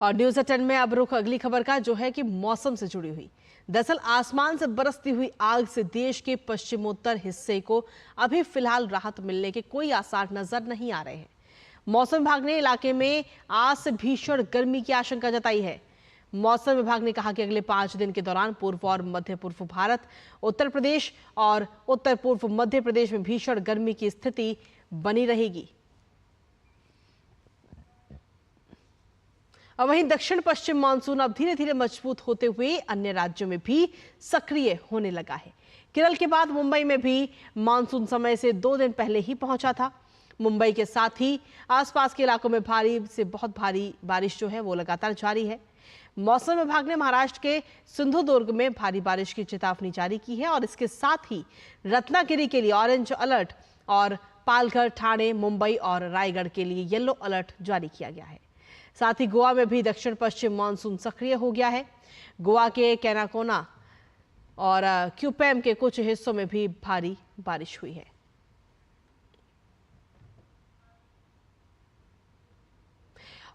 और न्यूज 10 में अब रुख अगली खबर का जो है कि मौसम से जुड़ी हुई। दरअसल आसमान से बरसती हुई आग से देश के पश्चिमोत्तर हिस्से को अभी फिलहाल राहत मिलने के कोई आसार नजर नहीं आ रहे हैं। मौसम विभाग ने इलाके में आज से भीषण गर्मी की आशंका जताई है। मौसम विभाग ने कहा कि अगले 5 दिन के दौरान पूर्व और मध्य पूर्व भारत, उत्तर प्रदेश और उत्तर पूर्व मध्य प्रदेश में भीषण गर्मी की स्थिति बनी रहेगी। और वहीं दक्षिण पश्चिम मानसून अब धीरे धीरे मजबूत होते हुए अन्य राज्यों में भी सक्रिय होने लगा है। केरल के बाद मुंबई में भी मानसून समय से 2 दिन पहले ही पहुंचा था। मुंबई के साथ ही आसपास के इलाकों में भारी से बहुत भारी बारिश जो है वो लगातार जारी है। मौसम विभाग ने महाराष्ट्र के सिंधुदुर्ग में भारी बारिश की चेतावनी जारी की है और इसके साथ ही रत्नागिरी के लिए ऑरेंज अलर्ट और पालघर, ठाणे, मुंबई और रायगढ़ के लिए येलो अलर्ट जारी किया गया है। साथ ही गोवा में भी दक्षिण पश्चिम मानसून सक्रिय हो गया है। गोवा के कैनाकोना और क्यूपेम के कुछ हिस्सों में भी भारी बारिश हुई है।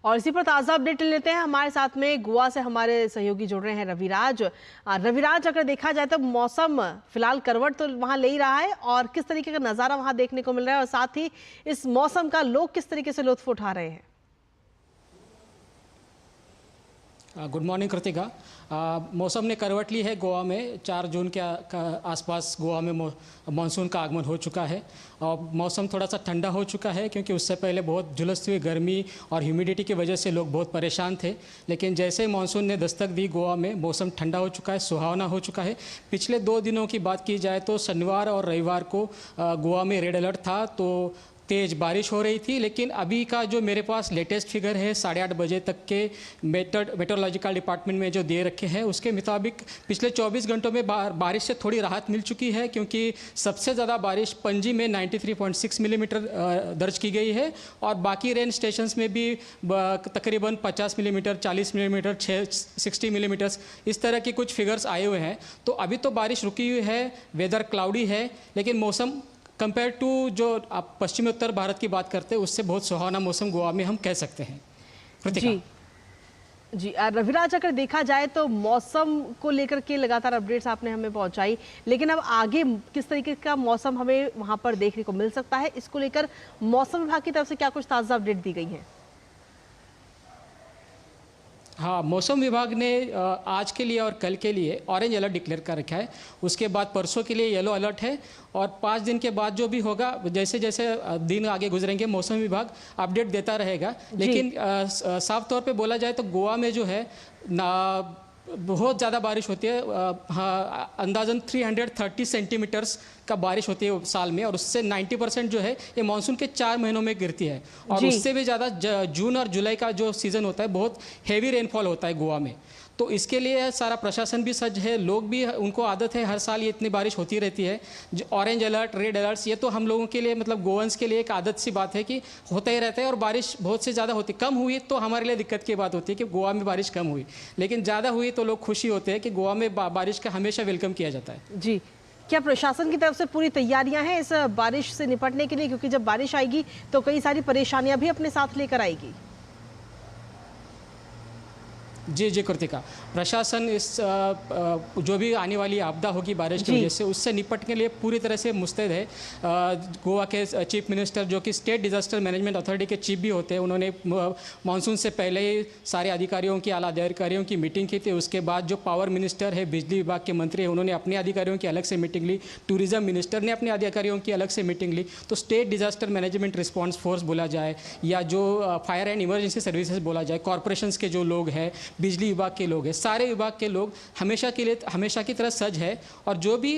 और इसी पर ताजा अपडेट लेते हैं। हमारे साथ में गोवा से हमारे सहयोगी जुड़ रहे हैं रविराज। रविराज, अगर देखा जाए तो मौसम फिलहाल करवट तो वहां ले ही रहा है और किस तरीके का नजारा वहां देखने को मिल रहा है और साथ ही इस मौसम का लोग किस तरीके से लुत्फ उठा रहे हैं? Good morning Kritika. मौसम ने करवट ली है। गोवा में 4 जून के आसपास गोवा में मानसून का आगमन हो चुका है और मौसम थोड़ा सा ठंडा हो चुका है क्योंकि उससे पहले बहुत झुलसती हुई गर्मी और ह्यूमिडिटी की वजह से लोग बहुत परेशान थे। लेकिन जैसे ही मानसून ने दस्तक दी, गोवा में मौसम ठंडा हो चुका है, सुहावना हो चुका है। पिछले 2 दिनों की बात की जाए तो शनिवार और रविवार को गोवा में रेड अलर्ट था, तो तेज़ बारिश हो रही थी। लेकिन अभी का जो मेरे पास लेटेस्ट फिगर है 8:30 बजे तक के मेट्रोलॉजिकल डिपार्टमेंट में जो दे रखे हैं उसके मुताबिक पिछले 24 घंटों में बारिश से थोड़ी राहत मिल चुकी है क्योंकि सबसे ज़्यादा बारिश पणजी में 93.6 मिलीमीटर दर्ज की गई है और बाकी रेन स्टेशंस में भी तकरीबन 50 मिलीमीटर, 40 मिलीमीटर, 60 मिलीमीटर इस तरह के कुछ फिगर्स आए हुए हैं। तो अभी तो बारिश रुकी हुई है, वेदर क्लाउडी है, लेकिन मौसम कंपेयर टू जो आप पश्चिमी उत्तर भारत की बात करते हैं उससे बहुत सुहावना मौसम गोवा में हम कह सकते हैं। जी रविराज, अगर देखा जाए तो मौसम को लेकर के लगातार अपडेट्स आपने हमें पहुंचाई, लेकिन अब आगे किस तरीके का मौसम हमें वहां पर देखने को मिल सकता है, इसको लेकर मौसम विभाग की तरफ से क्या कुछ ताज़ा अपडेट दी गई है? हाँ, मौसम विभाग ने आज के लिए और कल के लिए ऑरेंज अलर्ट डिक्लेयर कर रखा है। उसके बाद परसों के लिए येलो अलर्ट है और 5 दिन के बाद जो भी होगा, जैसे जैसे दिन आगे गुजरेंगे मौसम विभाग अपडेट देता रहेगा। लेकिन साफ तौर पे बोला जाए तो गोवा में जो है ना बहुत ज़्यादा बारिश होती है। हाँ, अंदाजन 330 सेंटीमीटर्स का बारिश होती है साल में और उससे 90% जो है ये मानसून के 4 महीनों में गिरती है और उससे भी ज़्यादा जून और जुलाई का जो सीज़न होता है बहुत हेवी रेनफॉल होता है गोवा में। तो इसके लिए सारा प्रशासन भी सज्ज है, लोग भी, उनको आदत है, हर साल ये इतनी बारिश होती रहती है। ऑरेंज अलर्ट, रेड अलर्ट्स, ये तो हम लोगों के लिए मतलब गोवंस के लिए एक आदत सी बात है कि होता ही रहता है और बारिश बहुत से ज़्यादा होती, कम हुई तो हमारे लिए दिक्कत की बात होती है कि गोवा में बारिश कम हुई, लेकिन ज़्यादा हुई तो लोग खुशी होते हैं कि गोवा में बारिश का हमेशा वेलकम किया जाता है। जी, क्या प्रशासन की तरफ से पूरी तैयारियां हैं इस बारिश से निपटने के लिए, क्योंकि जब बारिश आएगी तो कई सारी परेशानियां भी अपने साथ लेकर आएगी? जी कृतिका, प्रशासन इस जो भी आने वाली आपदा होगी बारिश की वजह से उससे निपटने के लिए पूरी तरह से मुस्तैद है। गोवा के चीफ मिनिस्टर जो कि स्टेट डिजास्टर मैनेजमेंट अथॉरिटी के चीफ भी होते हैं, उन्होंने मानसून से पहले ही सारे अधिकारियों की, आला अधिकारियों की मीटिंग की थी। उसके बाद जो पावर मिनिस्टर है, बिजली विभाग के मंत्री है, उन्होंने अपने अधिकारियों की अलग से मीटिंग ली। टूरिज्म मिनिस्टर ने अपने अधिकारियों की अलग से मीटिंग ली। तो state disaster management response force बोला जाए या जो फायर एंड इमरजेंसी सर्विसेज बोला जाए, कॉरपोरेशंस के जो लोग हैं, बिजली विभाग के लोग हैं, सारे विभाग के लोग हमेशा की तरह सज्ज है। और जो भी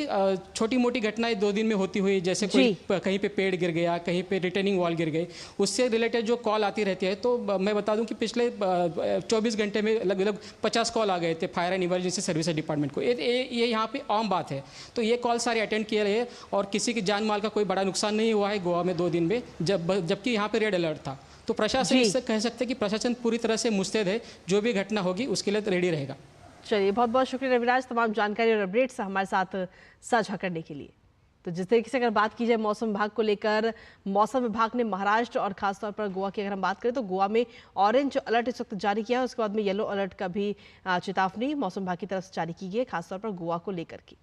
छोटी मोटी घटनाएं 2 दिन में होती हुई, जैसे कोई कहीं पे पेड़ गिर गया, कहीं पे रिटर्निंग वॉल गिर गई, उससे रिलेटेड जो कॉल आती रहती है, तो मैं बता दूं कि पिछले 24 घंटे में लगभग 50 कॉल आ गए थे fire and emergency services department को। ये यहाँ पे आम बात है। तो ये कॉल सारे अटेंड किए रहे और किसी की जान माल का कोई बड़ा नुकसान नहीं हुआ है गोवा में 2 दिन में, जबकि यहाँ पे रेड अलर्ट था। तो प्रशासन इससे कह सकते हैं कि प्रशासन पूरी तरह से मुस्तैद है, जो भी घटना होगी उसके लिए रेडी रहेगा। चलिए, बहुत बहुत शुक्रिया रविराज, तमाम जानकारी और अपडेट्स हमारे साथ साझा करने के लिए। तो जिस तरीके से अगर बात की जाए मौसम विभाग को लेकर, मौसम विभाग ने महाराष्ट्र और खासतौर पर गोवा की अगर हम बात करें तो गोवा में ऑरेंज अलर्ट इस वक्त जारी किया है। उसके बाद में येलो अलर्ट का भी चेतावनी मौसम विभाग की तरफ से जारी की गई है, खासतौर पर गोवा को लेकर की।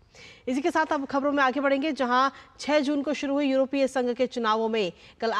इसी के साथ अब खबरों में आगे बढ़ेंगे, जहां 6 जून को शुरू हुए यूरोपीय संघ के चुनावों में कल